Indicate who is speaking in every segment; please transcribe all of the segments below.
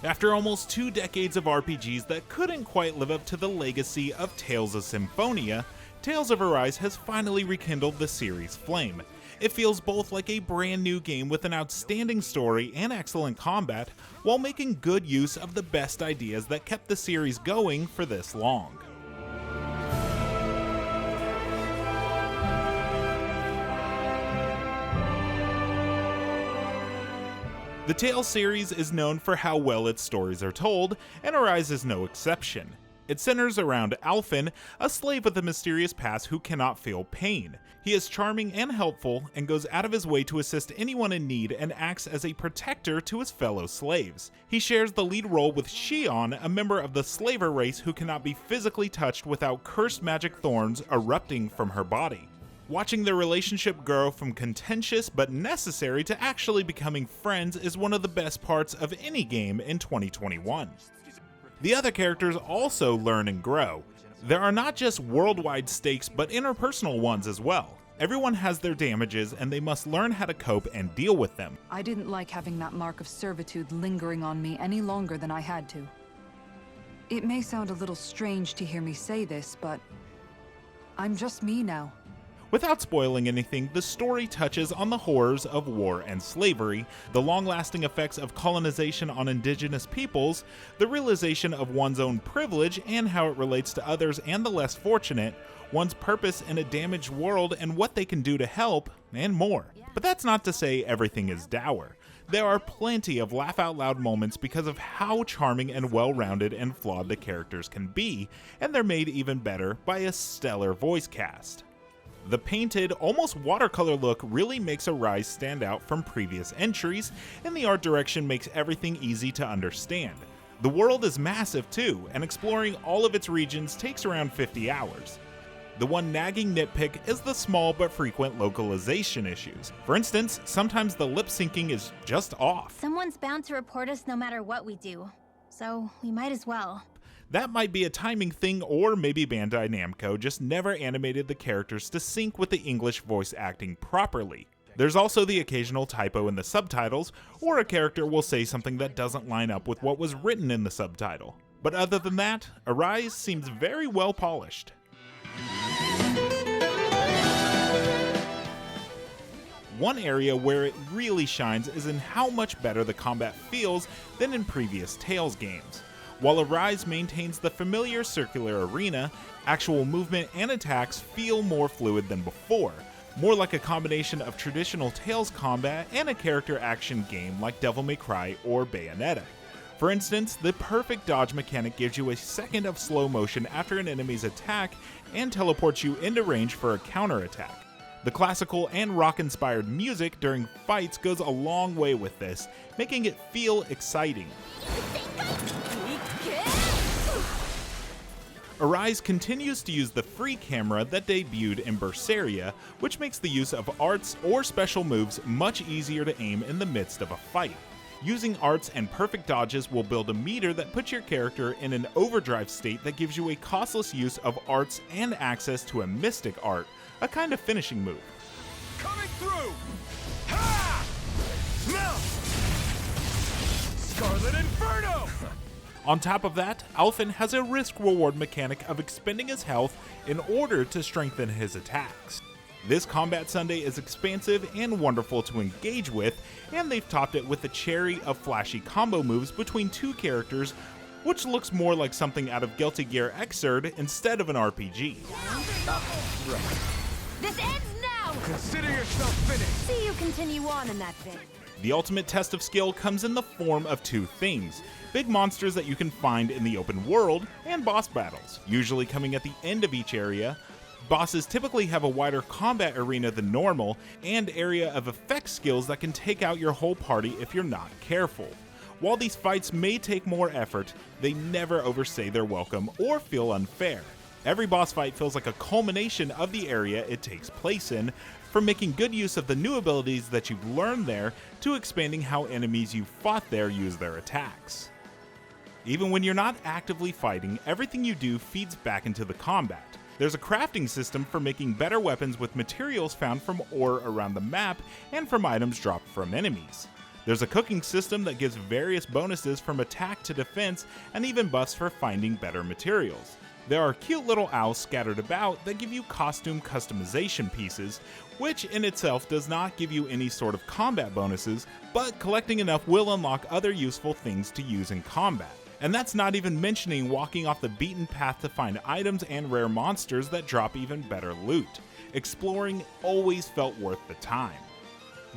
Speaker 1: After almost 2 decades of RPGs that couldn't quite live up to the legacy of Tales of Symphonia, Tales of Arise has finally rekindled the series' flame. It feels both like a brand new game with an outstanding story and excellent combat, while making good use of the best ideas that kept the series going for this long. The Tales series is known for how well its stories are told, and Arise is no exception. It centers around Alphen, a slave with a mysterious past who cannot feel pain. He is charming and helpful, and goes out of his way to assist anyone in need and acts as a protector to his fellow slaves. He shares the lead role with Shion, a member of the slaver race who cannot be physically touched without cursed magic thorns erupting from her body. Watching their relationship grow from contentious but necessary to actually becoming friends is one of the best parts of any game in 2021. The other characters also learn and grow. There are not just worldwide stakes but interpersonal ones as well. Everyone has their damages and they must learn how to cope and deal with them.
Speaker 2: I didn't like having that mark of servitude lingering on me any longer than I had to. It may sound a little strange to hear me say this, but I'm just me now.
Speaker 1: Without spoiling anything, the story touches on the horrors of war and slavery, the long-lasting effects of colonization on indigenous peoples, the realization of one's own privilege and how it relates to others and the less fortunate, one's purpose in a damaged world and what they can do to help, and more. But that's not to say everything is dour. There are plenty of laugh-out-loud moments because of how charming and well-rounded and flawed the characters can be, and they're made even better by a stellar voice cast. The painted, almost watercolor look really makes Arise stand out from previous entries, and the art direction makes everything easy to understand. The world is massive too, and exploring all of its regions takes around 50 hours. The one nagging nitpick is the small but frequent localization issues. For instance, sometimes the lip syncing is just off.
Speaker 3: Someone's bound to report us no matter what we do, so we might as well.
Speaker 1: That might be a timing thing, or maybe Bandai Namco just never animated the characters to sync with the English voice acting properly. There's also the occasional typo in the subtitles, or a character will say something that doesn't line up with what was written in the subtitle. But other than that, Arise seems very well polished. One area where it really shines is in how much better the combat feels than in previous Tales games. While Arise maintains the familiar circular arena, actual movement and attacks feel more fluid than before, more like a combination of traditional Tales combat and a character action game like Devil May Cry or Bayonetta. For instance, the perfect dodge mechanic gives you a second of slow motion after an enemy's attack and teleports you into range for a counterattack. The classical and rock-inspired music during fights goes a long way with this, making it feel exciting. Arise continues to use the free camera that debuted in Berseria, which makes the use of arts or special moves much easier to aim in the midst of a fight. Using arts and perfect dodges will build a meter that puts your character in an overdrive state that gives you a costless use of arts and access to a mystic art, a kind of finishing move.
Speaker 4: Coming through! Ha! Now! Scarlet Inferno!
Speaker 1: On top of that, Alphen has a risk-reward mechanic of expending his health in order to strengthen his attacks. This combat Sunday is expansive and wonderful to engage with, and they've topped it with a cherry of flashy combo moves between two characters, which looks more like something out of Guilty Gear Xrd instead of an RPG.
Speaker 3: This ends now!
Speaker 4: Consider yourself finished!
Speaker 3: See you continue on in that bit.
Speaker 1: The ultimate test of skill comes in the form of two things: big monsters that you can find in the open world, and boss battles, usually coming at the end of each area. Bosses typically have a wider combat arena than normal, and area of effect skills that can take out your whole party if you're not careful. While these fights may take more effort, they never overstay their welcome or feel unfair. Every boss fight feels like a culmination of the area it takes place in, from making good use of the new abilities that you've learned there, to expanding how enemies you fought there use their attacks. Even when you're not actively fighting, everything you do feeds back into the combat. There's a crafting system for making better weapons with materials found from ore around the map and from items dropped from enemies. There's a cooking system that gives various bonuses from attack to defense and even buffs for finding better materials. There are cute little owls scattered about that give you costume customization pieces, which in itself does not give you any sort of combat bonuses, but collecting enough will unlock other useful things to use in combat. And that's not even mentioning walking off the beaten path to find items and rare monsters that drop even better loot. Exploring always felt worth the time.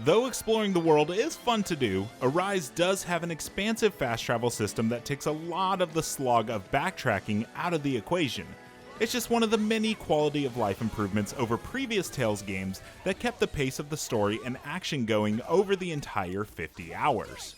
Speaker 1: Though exploring the world is fun to do, Arise does have an expansive fast travel system that takes a lot of the slog of backtracking out of the equation. It's just one of the many quality of life improvements over previous Tales games that kept the pace of the story and action going over the entire 50 hours.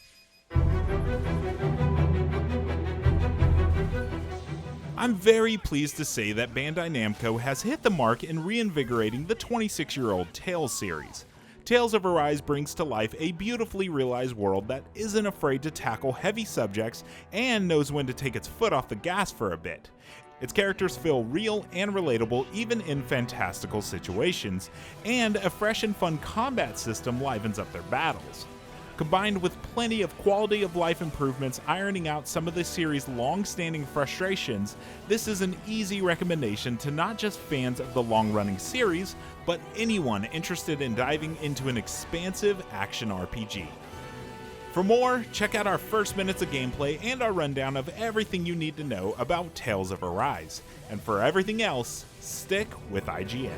Speaker 1: I'm very pleased to say that Bandai Namco has hit the mark in reinvigorating the 26-year-old Tales series. Tales of Arise brings to life a beautifully realized world that isn't afraid to tackle heavy subjects and knows when to take its foot off the gas for a bit. Its characters feel real and relatable even in fantastical situations, and a fresh and fun combat system livens up their battles. Combined with plenty of quality of life improvements ironing out some of the series' long-standing frustrations, this is an easy recommendation to not just fans of the long-running series, but anyone interested in diving into an expansive action RPG. For more, check out our first minutes of gameplay and our rundown of everything you need to know about Tales of Arise. And for everything else, stick with IGN.